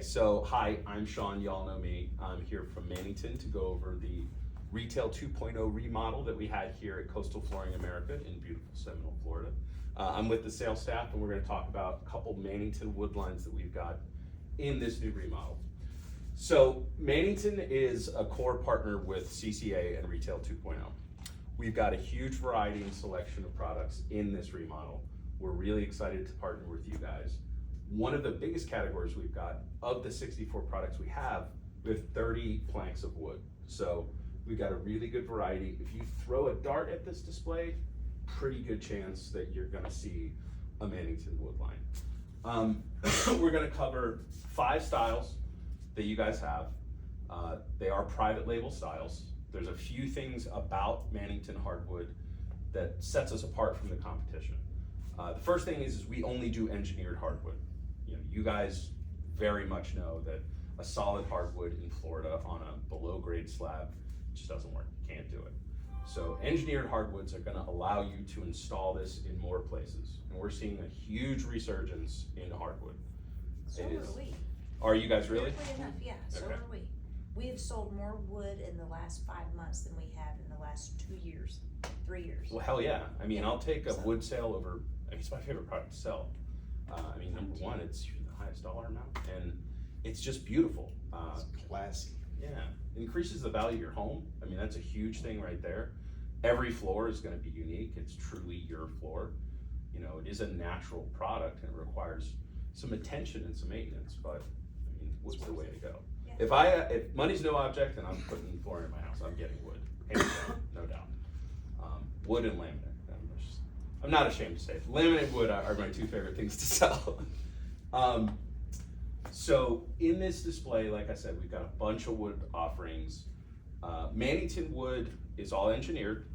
So hi, I'm Sean, y'all know me. I'm here from Mannington to go over the Retail 2.0 remodel that we had here at Coastal Flooring America in beautiful Seminole, Florida. I'm with the sales staff and we're gonna talk about a couple Mannington wood lines that we've got in this new remodel. So Mannington is a core partner with CCA and Retail 2.0. We've got a huge variety and selection of products in this remodel. We're really excited to partner with you guys. One of the biggest categories we've got, of the 64 products we have 30 planks of wood. So we've got a really good variety. If you throw a dart at this display, pretty good chance that you're gonna see a Mannington wood line. We're gonna cover 5 styles that you guys have. They are private label styles. There's a few things about Mannington hardwood that sets us apart from the competition. The first thing is we only do engineered hardwood. You guys very much know that a solid hardwood in Florida on a below grade slab just doesn't work. You can't do it. So engineered hardwoods are going to allow you to install this in more places. And we're seeing a huge resurgence in hardwood. So are we. Are you guys really? Weirdly enough, yeah, so Okay. are we. We have sold more wood in the last 5 months than we have in the last 2 years, 3 years. Well, hell yeah. I mean, I'll take a So- wood sale over, I mean, it's my favorite product to sell. I mean, number one, it's the highest dollar amount and it's just beautiful. It's classy. Yeah, it increases the value of your home. I mean, that's a huge thing right there. Every floor is going to be unique. It's truly your floor. You know, it is a natural product and it requires some attention and some maintenance, but I mean, wood's the way to go. Yeah. If money's no object and I'm putting flooring in my house, I'm getting wood, hands down, no doubt. Wood and laminate. I'm not ashamed to say it. Laminate and wood are my 2 favorite things to sell. So in this display, like I said, we've got a bunch of wood offerings. Mannington wood is all engineered.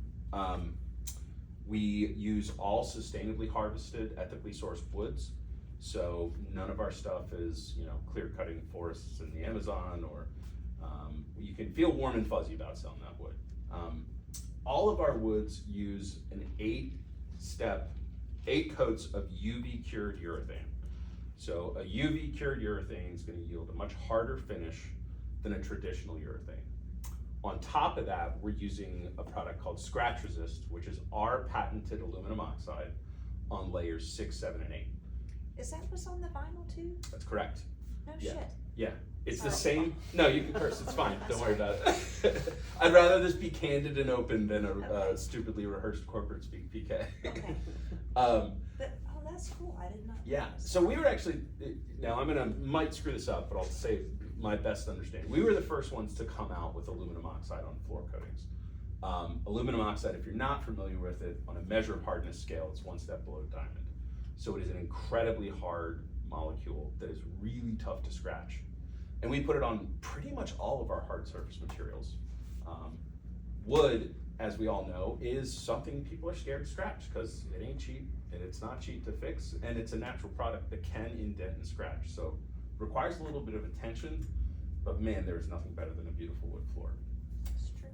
We use all sustainably harvested, ethically sourced woods. So none of our stuff is, clear cutting forests in the Amazon, or you can feel warm and fuzzy about selling that wood. All of our woods use an 8 coats of UV cured urethane. So a UV cured urethane is going to yield a much harder finish than a traditional urethane. On top of that, we're using a product called Scratch Resist, which is our patented aluminum oxide on layers 6, 7, and 8. Is that what's on the vinyl too? That's correct. No Yeah. shit. Yeah, it's the Sorry. same. No, you can curse. It's fine. Don't worry about it. I'd rather this be candid and open than a stupidly rehearsed corporate speak PK. Okay. But, that's cool, I did not. Yeah, so we were actually, now might screw this up, but I'll say my best understanding. We were the first ones to come out with aluminum oxide on floor coatings. Aluminum oxide, if you're not familiar with it, on a measure of hardness scale, it's 1 step below diamond. So it is an incredibly hard molecule that is really tough to scratch. And we put it on pretty much all of our hard surface materials. Wood, as we all know, is something people are scared to scratch because it ain't cheap and it's not cheap to fix, and it's a natural product that can indent and scratch. So requires a little bit of attention, but man, there's nothing better than a beautiful wood floor. That's true.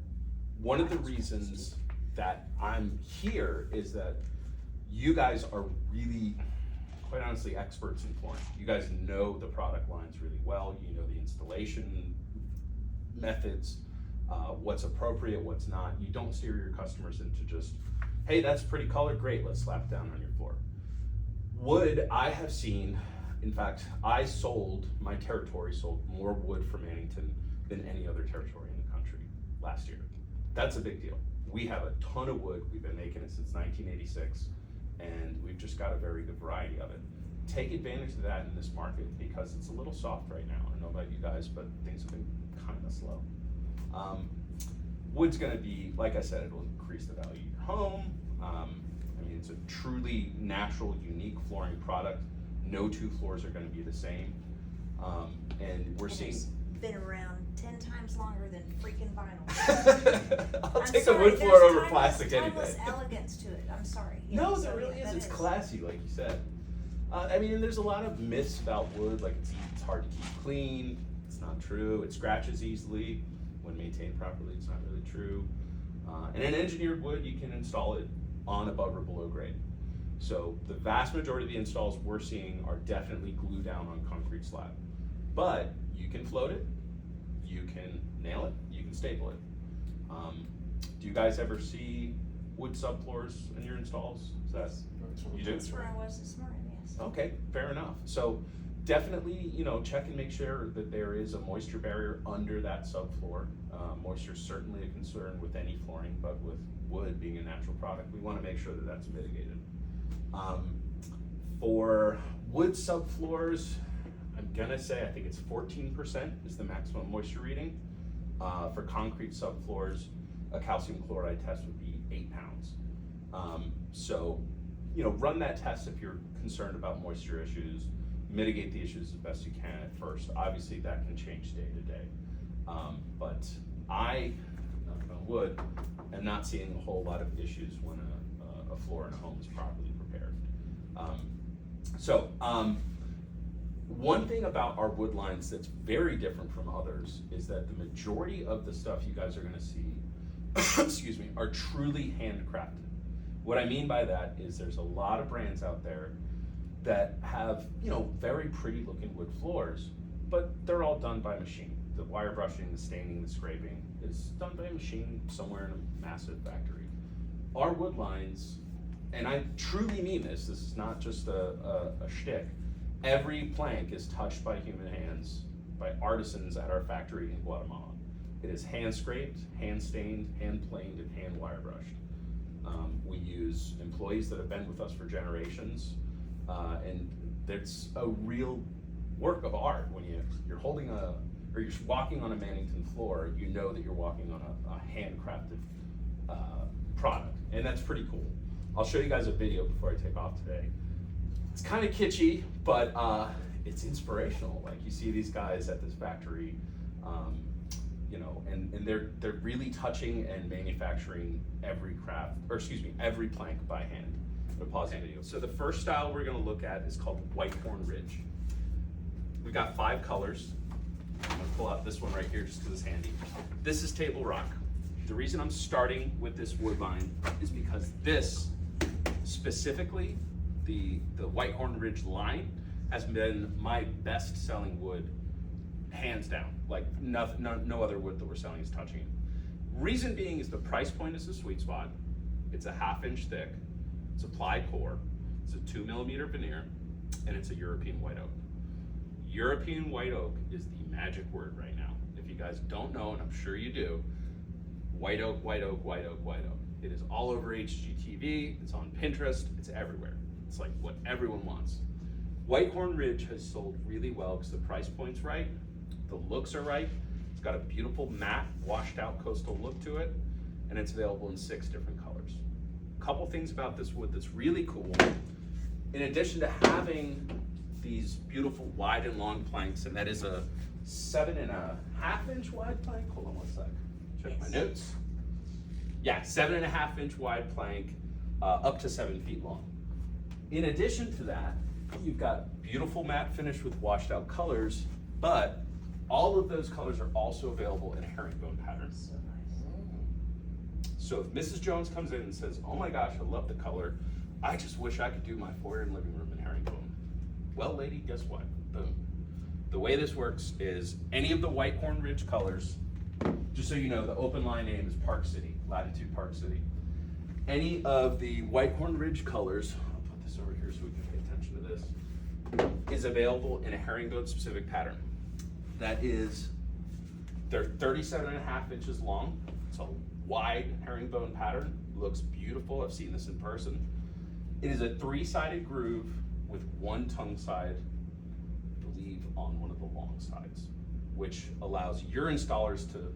One of the reasons that I'm here is that you guys are really, quite honestly, experts in flooring. You guys know the product lines really well. You know the installation methods, what's appropriate, what's not. You don't steer your customers into just, hey, that's pretty color, great, let's slap it down on your floor. Wood, I have seen, in fact, my territory sold more wood for Mannington than any other territory in the country last year. That's a big deal. We have a ton of wood. We've been making it since 1986, and we've just got a very good variety of it. Take advantage of that in this market because it's a little soft right now. I don't know about you guys, but things have been kind of slow. Wood's gonna be, like I said, it'll increase the value of your home. I mean, it's a truly natural, unique flooring product. No 2 floors are gonna be the same. And we're seeing. It's been around 10 times longer than freaking vinyl. I'll I'm take sorry, a wood floor there's over plastic any timeless day. elegance to it, I'm sorry. Yeah, No, so there really yeah, is. that It's classy, like you said. I mean, there's a lot of myths about wood, like it's hard to keep clean. It's not true. It scratches easily. When maintained properly, it's not really true. And an engineered wood, you can install it on above or below grade. So the vast majority of the installs we're seeing are definitely glue down on concrete slab. But you can float it, you can nail it, you can staple it. Do you guys ever see wood subfloors in your installs? Is that, you do? That's where I was this morning, yes. Okay, fair enough. So definitely, you know, check and make sure that there is a moisture barrier under that subfloor. Moisture is certainly a concern with any flooring, but with wood being a natural product, we want to make sure that that's mitigated. For wood subfloors, I'm gonna say I think it's 14% is the maximum moisture reading. For concrete subfloors, a calcium chloride test would be 8 pounds. So, you know, run that test if you're concerned about moisture issues. Mitigate the issues as best you can at first. Obviously, that can change day to day. But I, knock on wood, am not seeing a whole lot of issues when a floor in a home is properly prepared. One thing about our wood lines that's very different from others is that the majority of the stuff you guys are gonna see, excuse me, are truly handcrafted. What I mean by that is there's a lot of brands out there that have, you know, very pretty looking wood floors, but they're all done by machine. The wire brushing, the staining, the scraping is done by a machine somewhere in a massive factory. Our wood lines, and I truly mean this is not just a shtick, every plank is touched by human hands, by artisans at our factory in Guatemala. It is hand scraped, hand stained, hand planed, and hand wire brushed. We use employees that have been with us for generations, and it's a real work of art. When you're holding or you're walking on a Mannington floor, you know that you're walking on a handcrafted product, and that's pretty cool. I'll show you guys a video before I take off today. It's kind of kitschy, but it's inspirational. Like, you see these guys at this factory, you know, and they're really touching and manufacturing every every plank by hand. I'm gonna pause the video. So the first style we're gonna look at is called Whitehorn Ridge. We've got 5 colors. I'm gonna pull out this one right here just because it's handy. This is Table Rock. The reason I'm starting with this wood line is because this, specifically, the Whitehorn Ridge line, has been my best selling wood, hands down. Like, no other wood that we're selling is touching it. Reason being is the price point is the sweet spot. It's a 1/2 inch thick, it's applied core, it's a 2mm veneer, and it's a European white oak. European white oak is the magic word right now. If you guys don't know, and I'm sure you do, white oak, white oak, white oak, white oak. It is all over HGTV, it's on Pinterest, it's everywhere. It's like what everyone wants. Whitehorn Ridge has sold really well because the price point's right, the looks are right, it's got a beautiful matte, washed out coastal look to it, and it's available in 6 different colors. A couple things about this wood that's really cool. In addition to having these beautiful wide and long planks, and that is a 7.5 inch wide plank. Hold on one sec, check my notes. Yeah, 7.5 inch wide plank, up to 7 feet long. In addition to that, you've got beautiful matte finish with washed out colors, but all of those colors are also available in herringbone patterns. So nice. So if Mrs. Jones comes in and says, oh my gosh, I love the color, I just wish I could do my foyer and living room in herringbone. Well, lady, guess what? Boom. The way this works is any of the Whitehorn Ridge colors, just so you know, the open line name is Park City, Latitude Park City. Any of the Whitehorn Ridge colors, I'll put this over here so we can pay attention to this, is available in a herringbone specific pattern. That is, they're 37.5 inches long. It's a wide herringbone pattern, looks beautiful. I've seen this in person. It is a 3-sided groove with 1 tongue side, I believe, on one of the long sides, which allows your installers to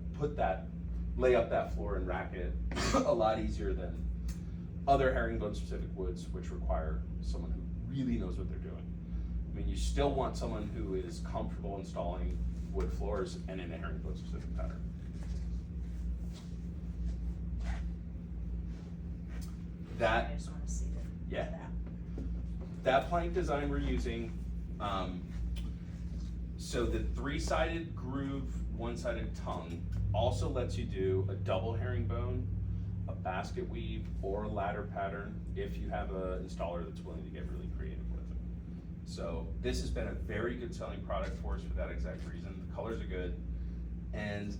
lay up that floor and rack it a lot easier than other herringbone specific woods, which require someone who really knows what they're doing. I mean, you still want someone who is comfortable installing wood floors and in a herringbone specific pattern. I just want to see that. Yeah. That plank design we're using, so the 3-sided groove, 1-sided tongue also lets you do a double herringbone, a basket weave, or a ladder pattern if you have an installer that's willing to get really creative with it. So this has been a very good selling product for us for that exact reason. The colors are good. And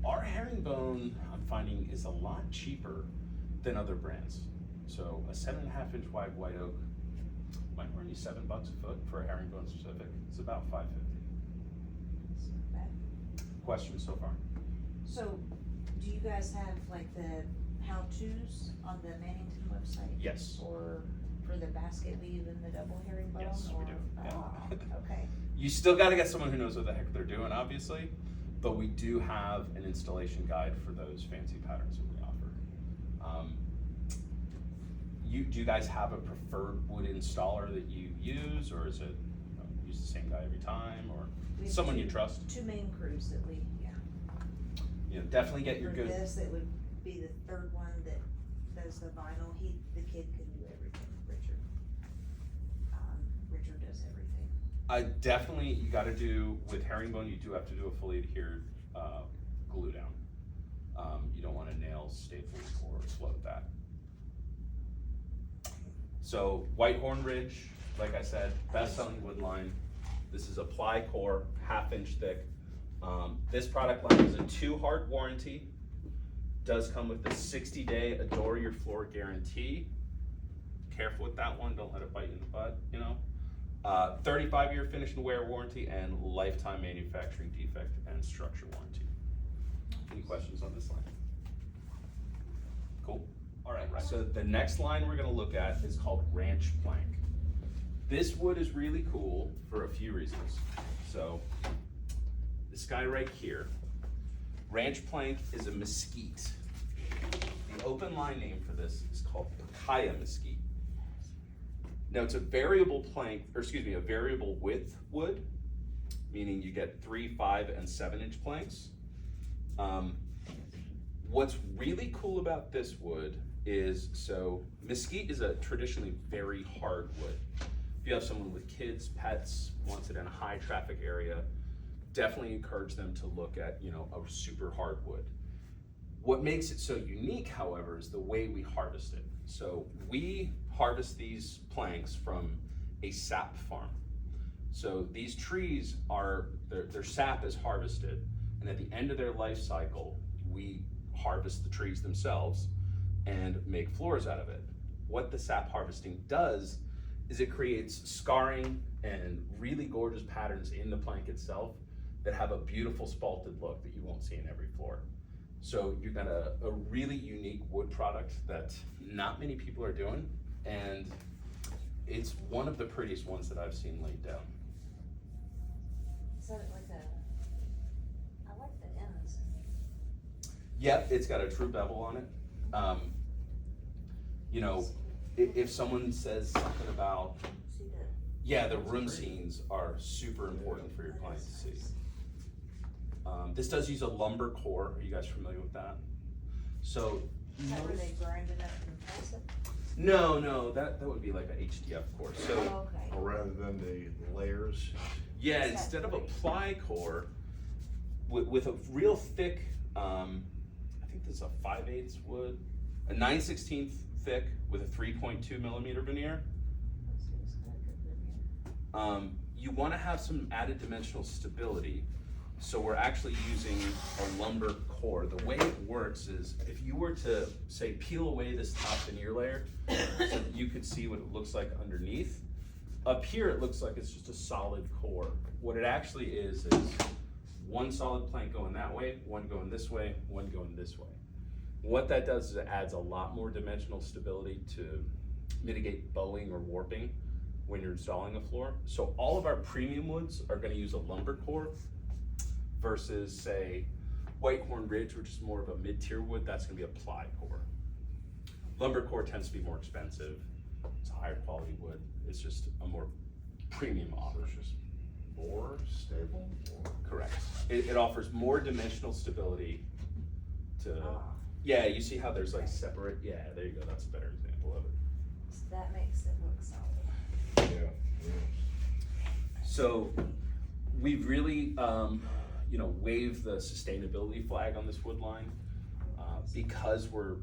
our herringbone, I'm finding, is a lot cheaper than other brands. So a 7.5-inch wide white oak might run you $7 a foot for a herringbone specific. It's about $5.50. It's not bad. Questions so far? So, do you guys have like the how-tos on the Mannington website? Yes. Or for the basket weave and the double herringbone? Yes, we do. Yeah. Oh, okay. You still got to get someone who knows what the heck they're doing, obviously, but we do have an installation guide for those fancy patterns that we offer. Do you guys have a preferred wood installer that you use, or is it use the same guy every time, or We have someone you trust? Two main crews that we, You know, definitely get your For good. this, it would be the third one that does the vinyl. The kid can do everything, Richard. Richard does everything. I definitely, you got to do with herringbone. You do have to do a fully adhered glue down. You don't want to nail, staple, or float that. So Whitehorn Ridge, like I said, best-selling wood line. This is a ply core, 1/2 inch thick. This product line is a 2-hard warranty. Does come with a 60-day Adore Your Floor guarantee. Careful with that one, don't let it bite you in the butt, you know. 35-year finish and wear warranty and lifetime manufacturing defect and structure warranty. Any questions on this line? Cool. All right, so the next line we're gonna look at is called Ranch Plank. This wood is really cool for a few reasons. So this guy right here, Ranch Plank is a mesquite. The open line name for this is called Pacaya mesquite. Now it's a variable plank, or excuse me, a variable width wood, meaning you get 3, 5, and 7-inch planks. What's really cool about this wood is, so mesquite is a traditionally very hard wood. If you have someone with kids, pets, wants it in a high traffic area, definitely encourage them to look at, you know, a super hard wood. What makes it so unique, however, is the way we harvest it. So we harvest these planks from a sap farm. So these trees are, their sap is harvested, and at the end of their life cycle, we harvest the trees themselves and make floors out of it. What the sap harvesting does is it creates scarring and really gorgeous patterns in the plank itself that have a beautiful spalted look that you won't see in every floor. So you've got a really unique wood product that not many people are doing, and it's one of the prettiest ones that I've seen laid down. Is that like I like the ends. Yep, it's got a true bevel on it. You know, if someone says something about, See the, yeah, the room scenes are super important for your client to see. This does use a lumber core. Are you guys familiar with that? So, is that where they grind it up and press it? no, that would be like a HDF core. So, Oh, okay. Or rather than the layers. yeah, instead of a ply core, with a real thick, I think this is a 5/8 wood, a 9/16 thick with a 3.2 millimeter veneer. Let's see, it's got a good veneer. You want to have some added dimensional stability. So we're actually using a lumber core. The way it works is if you were to, say, peel away this top veneer layer so that you could see what it looks like underneath, up here it looks like it's just a solid core. What it actually is one solid plank going that way, one going this way, one going this way. What that does is it adds a lot more dimensional stability to mitigate bowing or warping when you're installing a floor. So all of our premium woods are going to use a lumber core versus, say, Whitehorn Ridge, which is more of a mid-tier wood. That's going to be a ply core. Lumber core tends to be more expensive. It's a higher quality wood. It's just a more premium offer. It's just more stable. Correct. It offers more dimensional stability to, yeah, you see how there's like separate, yeah, there you go, that's a better example of it. So that makes it look solid. Yeah. So we've really, you know, waved the sustainability flag on this wood line because we're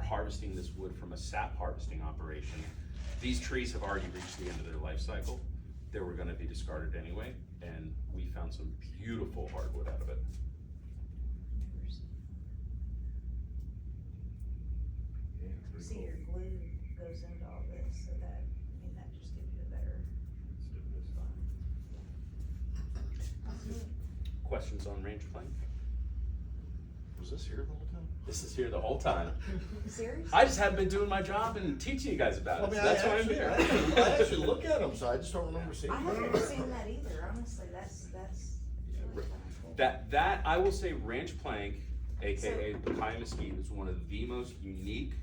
harvesting this wood from a sap harvesting operation. These trees have already reached the end of their life cycle. they were gonna be discarded anyway, and we found some beautiful hardwood out of it. Yeah, pretty See, cool. your glue goes into all this, so that, I mean, that just gives you a better. Let's do this time. Questions on range plank? Was this here the whole time? This is here the whole time. Serious? I just haven't been doing my job and teaching you guys about it, so that's why I'm here. I actually look at them, so I just don't remember seeing I them. haven't seen that either, honestly, that's Yeah, really kinda cool. That I will say ranch plank, aka Pacaya mesquite, is one of the most unique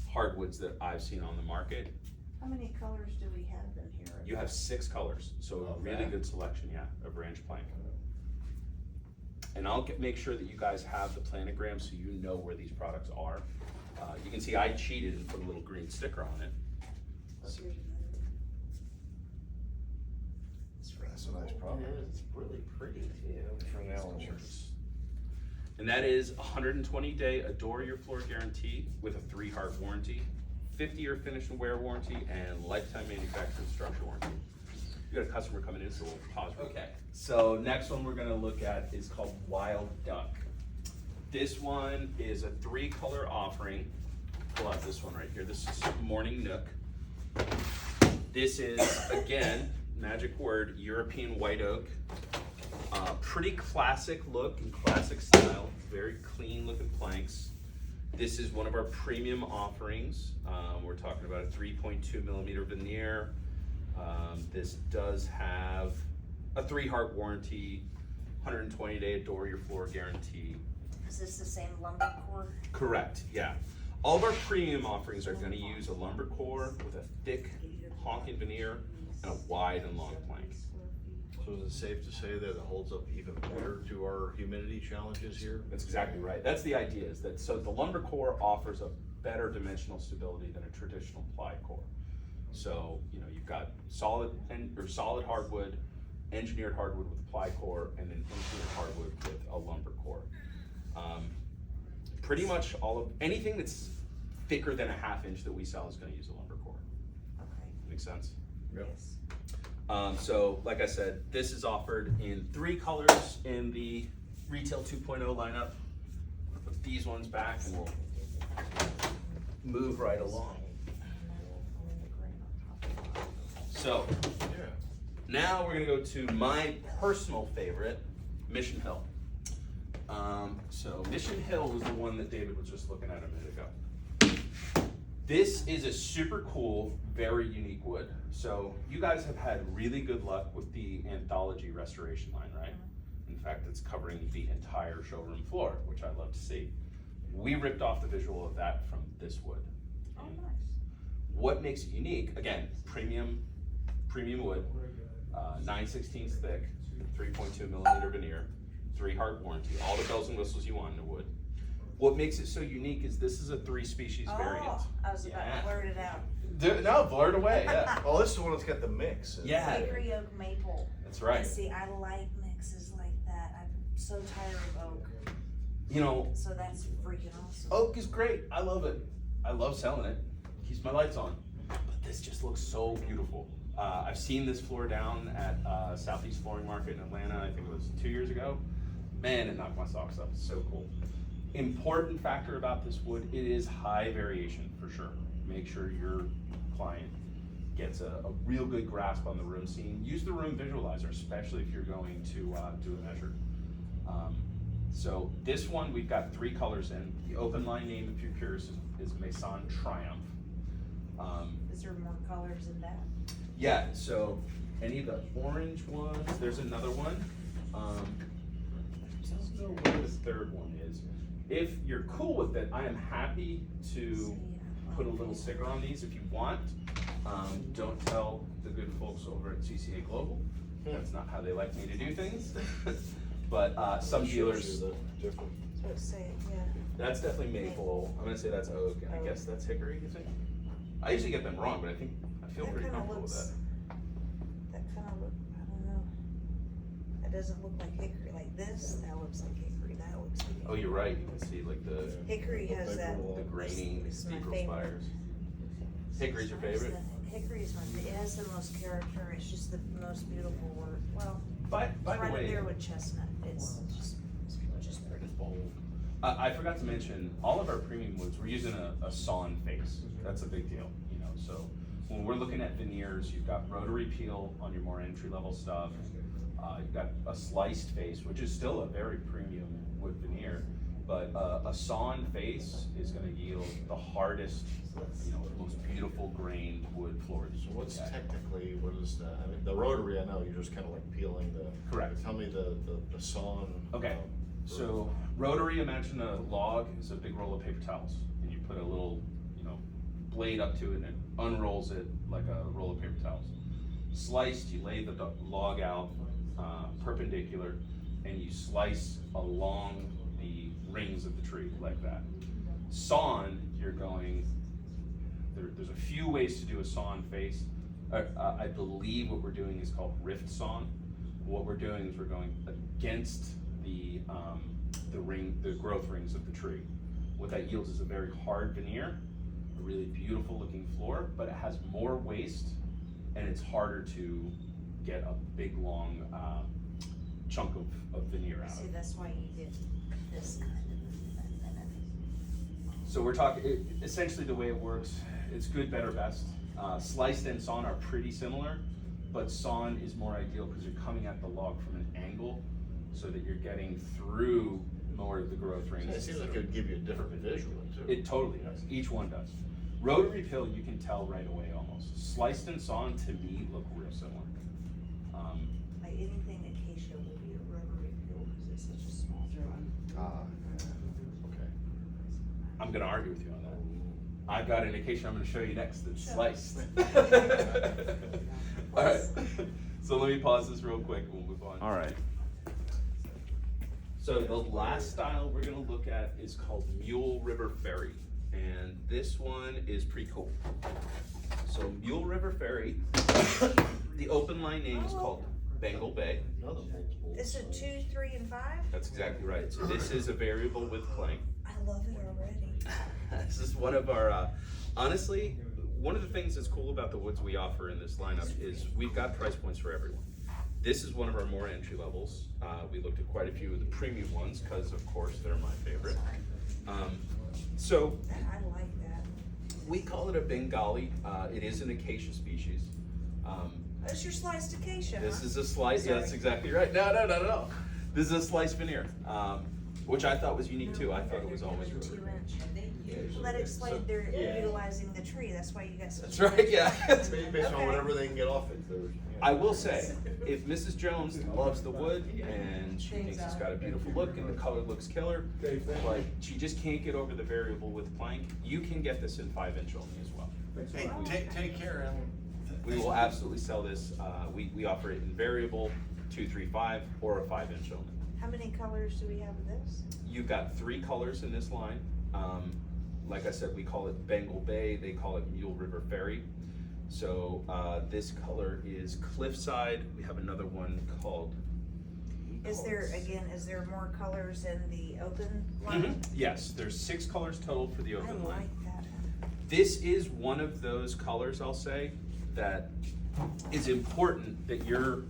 hardwoods that I've seen on the market. How many colors do we have in here? You have 6 colors, so a really Okay. good selection, yeah, of ranch plank. And I'll make sure that you guys have the planogram so you know where these products are. You can see I cheated and put a little green sticker on it. Here's another one. It's really That's a nice cool. product. It's really pretty too. For now, insurance. And that is 120-day Adore Your Floor guarantee with a 3-heart warranty, 50-year finish and wear warranty, and lifetime manufacturer and structure warranty. You got a customer coming in, so we'll pause. Okay, so next one we're gonna look at is called Wild Duck. This one is a 3-color offering. Pull out this one right here. This is Morning Nook. This is, again, magic word, European white oak. Pretty classic look and classic style, very clean looking planks. This is one of our premium offerings. We're talking about a 3.2 millimeter veneer. This does have a 3-heart warranty, 120-day Adore Your Floor guarantee. Is this the same lumber core? Correct, yeah. All of our premium offerings are gonna use a lumber core with a thick honking veneer and a wide and long plank. So is it safe to say that it holds up even better to our humidity challenges here? That's exactly right. That's the idea, is that, so the lumber core offers a better dimensional stability than a traditional ply core. So, you know, you've got solid hardwood, engineered hardwood with a ply core, and then engineered hardwood with a lumber core. Pretty much anything that's thicker than a 1/2 inch that we sell is gonna use a lumber core. Okay, Make sense? Yep. yes. So, like I said, this is offered in 3 colors in the Retail 2.0 lineup. Put these ones back and we'll move right along. So, Yeah. now we're gonna go to my personal favorite, Mission Hill. So Mission Hill was the one that David was just looking at a minute ago. This is a super cool, very unique wood. So you guys have had really good luck with the Anthology restoration line, right? In fact, it's covering the entire showroom floor, which I love to see. We ripped off the visual of that from this wood. Oh, And nice. what makes it unique, again, premium wood, 9/16 thick, 3.2 millimeter veneer, 3-heart warranty, all the bells and whistles you want in a wood. What makes it so unique is this is a 3-species variant. Oh, I was about Yeah. to blurt it out. No, blurred away, yeah. Oh, this is the one that's got the mix. Yeah. Hickory oak maple. That's right. And see, I like mixes like that. I'm so tired of oak, You know, so that's freaking awesome. oak is great. I love it. I love selling it. Keeps my lights on. But this just looks so beautiful. I've seen this floor down at Southeast Flooring Market in Atlanta, I think it was 2 years ago. Man, it knocked my socks off. It's so cool. Important factor about this wood, it is high variation for sure. Make sure your client gets a real good grasp on the room scene. Use the room visualizer, especially if you're going to do a measure. So this one, we've got 3 colors in. The open line name, if you're curious, is Maison Triumph. Is there more colors in that? Yeah, so any of the orange ones, there's another one. I don't know where the 3rd one is. If you're cool with it, I am happy to put a little sticker on these if you want. Don't tell the good folks over at CCA Global. That's not how they like me to do things. But some dealers, So say, yeah. that's definitely maple. I'm gonna say that's oak, and I guess that's hickory, you think? I usually get them wrong, but I feel That pretty kinda comfortable with looks- that. That kinda look, I don't know. That doesn't look like hickory, like this, that looks like hickory, that looks like hickory. Oh, you're right, you can see like the Hickory has that. graining This is my steeple favorite. spires. Hickory's your favorite? hickory is it has the most character, it's just the most beautiful word, well, By the right up way, there with chestnut, it's just pretty. bold. I forgot to mention, all of our premium woods, we're using a sawn face. That's a big deal, you know, so when we're looking at veneers, you've got rotary peel on your more entry-level stuff. You've got a sliced face, which is still a very premium wood veneer, but a sawn face is gonna yield the hardest, you know, most beautiful grained wood floor that you So can what's get. technically, what is that? I mean, the rotary, I know, you're just kinda like peeling the. Correct. Tell me the sawn. Okay, so rotary, imagine a log is a big roll of paper towels, and you put a little, you know, blade up to it and it unrolls it like a roll of paper towels. Sliced, you lay the log out perpendicular, and you slice along the rings of the tree like that. Sawn, you're going, there's a few ways to do a sawn face. I believe what we're doing is called rift sawn. What we're doing is we're going against the growth rings of the tree. What that yields is a very hard veneer, a really beautiful looking floor, but it has more waste and it's harder to get a big long chunk of veneer out See, of it. that's why you did this kind of. So we're talking, essentially the way it works, it's good, better, best. Sliced and sawn are pretty similar, but sawn is more ideal because you're coming at the log from an angle so that you're getting through more of the growth rings. It seems like it would give you a different visual too. It totally does, each one does. Rotary peel, you can tell right away almost. Sliced and sawn to me look real similar. Like anything acacia will be a rotary peel because it's such a small tree. Okay. I'm gonna argue with you on that. I've got an acacia I'm gonna show you next that's Sure. sliced. Alright, so let me pause this real quick and we'll move on. Alright. So the last style we're gonna look at is called Mule River Fairy. And this one is pretty cool. So Mule River Fairy, the open line name is called Bengal Bay. Another multiple. Is it 2, 3, and 5? That's exactly right. So this is a variable with plank. I love it already. This is one of our, honestly, one of the things that's cool about the woods we offer in this lineup is we've got price points for everyone. This is one of our more entry levels. We looked at quite a few of the premium ones because, of course, they're my favorite. So I like that. we call it a Bengali. It is an acacia species. That's your sliced acacia, This huh? is a slice. Yeah, that's Sorry. exactly right. No. This is a slice veneer, which I thought was unique too. I thought it was always really. 2-inch. Well, that explained they're utilizing the tree. That's why you got such. That's right. Yeah. Based Okay. on whatever they can get off it, there's. I will say, if Mrs. Jones loves the wood and she thinks it's got a beautiful look and the color looks killer, like she just can't get over the variable with plank, you can get this in 5-inch only as well. Hey, take care, Alan. We will absolutely sell this. We offer it in variable, 2, 3, 5, or a 5-inch only. How many colors do we have of this? You've got 3 colors in this line. Like I said, we call it Bengal Bay. They call it Mule River Fairy. So this color is Cliffside. We have another one called. Is there more colors in the open line? Yes, there's 6 colors total for the I open line. like that. This is one of those colors, I'll say, that is important that your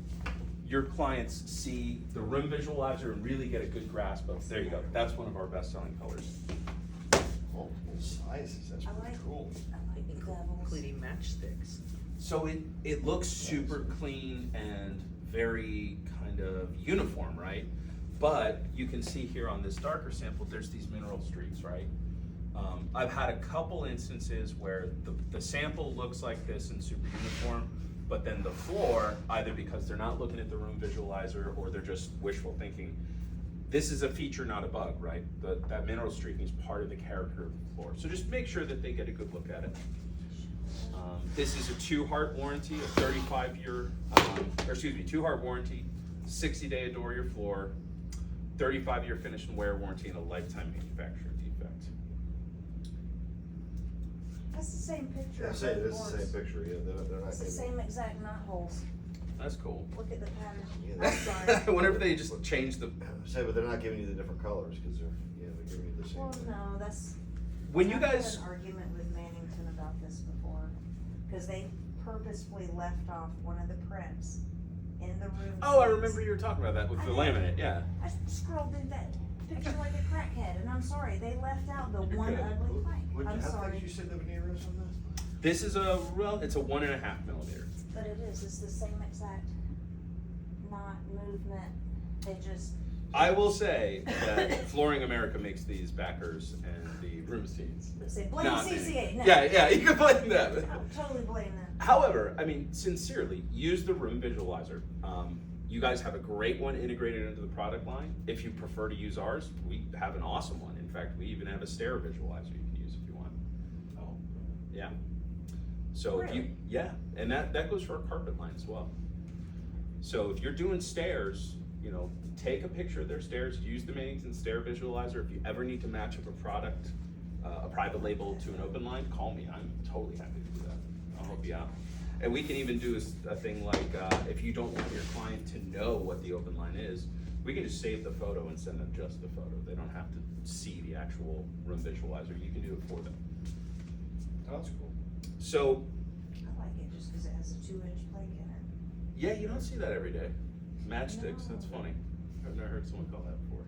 clients see the room visualizer and really get a good grasp of. There you go. That's one of our best-selling colors. Multiple sizes, that's I pretty like- cool. I like the doubles. Including matchsticks. So it looks super clean and very kind of uniform, right? But you can see here on this darker sample, there's these mineral streaks, right? I've had a couple instances where the sample looks like this and super uniform, but then the floor, either because they're not looking at the room visualizer or they're just wishful thinking, this is a feature, not a bug, right? That mineral streaking is part of the character of the floor. So just make sure that they get a good look at it. This is a 2-heart warranty, a 35-year, 2-heart warranty, 60-day adore your floor, 35-year finish and wear warranty, and a lifetime manufacturer defect. That's the same picture. Yeah, of say, both this is the boards. same picture, yeah, they're not. It's the same exact knot holes. That's cool. Look at the pattern. Yeah, I'm sorry. I wonder if they just changed the. Say, but they're not giving you the different colors, cause they're giving you the same Well, thing. no, that's. When you I've had guys, an argument with Mannington about this before, cause they purposefully left off one of the prints in the room. Oh, I seats. remember you were talking about that with the I did. laminate, yeah. I scrolled through that picture like a crackhead, and I'm sorry, they left out the You're one good. ugly plank. I'm How sorry, did you say the veneer is on this? This is it's a 1.5 millimeter. but it is, it's the same exact knot movement, they just, I will say that Flooring America makes these backers and the room seats. say, blame Not me. CCA, no. Yeah, you can blame them. I'll totally blame them. However, I mean, sincerely, use the room visualizer. You guys have a great one integrated into the product line. If you prefer to use ours, we have an awesome one. In fact, we even have a stair visualizer you can use if you want. Oh. Yeah. So if you, Really? yeah, and that goes for our carpet line as well. So if you're doing stairs, you know, take a picture of their stairs, use the Mannington Stair Visualizer. If you ever need to match up a product, a private label to an open line, call me. I'm totally happy to do that. I'll help you out. And we can even do a thing like, if you don't want your client to know what the open line is, we can just save the photo and send them just the photo. They don't have to see the actual room visualizer. You can do it for them. That's cool. So, I like it just because it has a 2-inch plank in it. yeah, you don't see that every day. Matchsticks, that's No. funny. I've never heard someone call that before.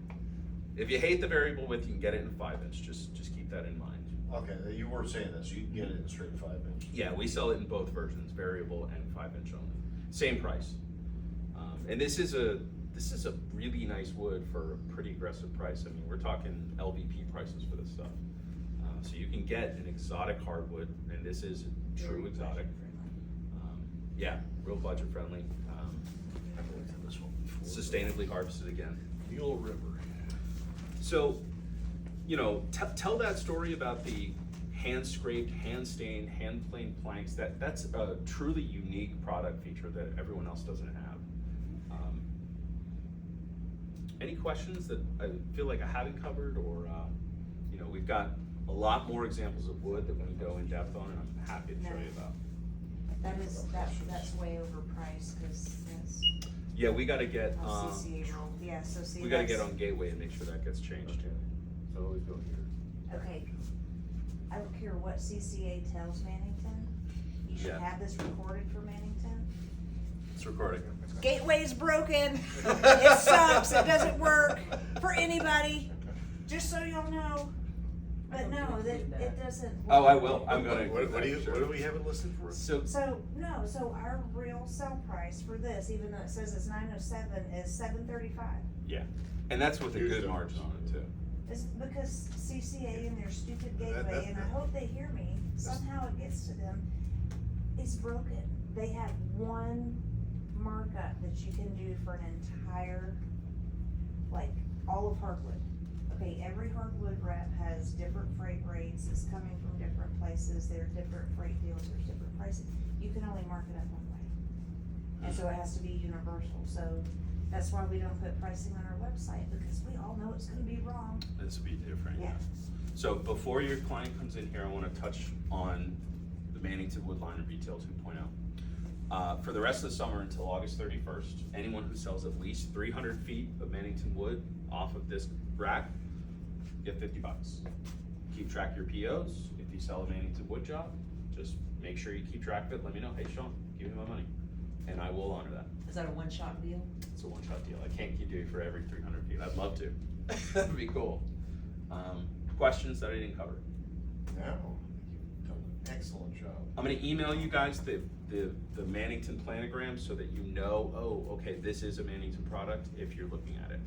If you hate the variable width, you can get it in 5-inch. Just keep that in mind. Okay, you were saying this, you can get it in straight 5-inch. Yeah, we sell it in both versions, variable and 5-inch only. Same price. And this is a really nice wood for a pretty aggressive price. I mean, we're talking LVP prices for this stuff. So you can get an exotic hardwood, and this is true Very exotic. budget-friendly. Yeah, real budget friendly. I've looked at this one before. Sustainably harvested again. Mule River. So, you know, tell that story about the hand scraped, hand stained, hand planed planks. That's a truly unique product feature that everyone else doesn't have. Any questions that I feel like I haven't covered, or you know, we've got a lot more examples of wood that we can go in depth on, and I'm happy to show you about. That's way overpriced, cause that's Yeah, we got to get how CCA roll, yeah, so see, we got to get that's- on Gateway and make sure that gets changed too. So always go here. Okay, I don't care what CCA tells Mannington, you should Yeah. have this recorded for Mannington. It's recording. Gateway's broken, it sucks, it doesn't work for anybody, just so y'all know. But no, that, it doesn't. Oh, I will. I'm gonna. What do we have it listed for? So So, no, so our real sell price for this, even though it says it's 907, is 735. yeah, and that's with a Use good them. margin on it too. It's because CCA and their stupid That- gateway, and I hope they hear me, somehow it gets to them, it's broken. They have one markup that you can do for an entire, like, all of hardwood. Okay, every hardwood rep has different freight rates, it's coming from different places, there are different freight deals, there's different prices. You can only mark it up one way. And so it has to be universal, so that's why we don't put pricing on our website, because we all know it's gonna be wrong. This would be different. Yeah. So before your client comes in here, I want to touch on the Mannington Woodliner Retail 2.0. For the rest of the summer until August 31st, anyone who sells at least 300 feet of Mannington wood off of this rack, get $50. Keep track of your POs. If you sell a Mannington wood job, just make sure you keep track of it. Let me know, hey Sean, give me my money, and I will honor that. Is that a one-shot deal? It's a one-shot deal. I can't keep doing it for every 300 feet. I'd love to. That'd be cool. Questions that I didn't cover? No, you've done an excellent job. I'm gonna email you guys the Mannington planogram so that you know, oh, okay, this is a Mannington product if you're looking at it.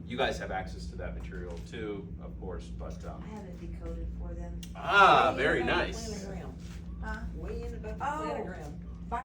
You guys have access to that material too, of course, but, I have it decoded for them. ah, Way very in about the nice. planogram. Huh? Way in about the Oh. planogram.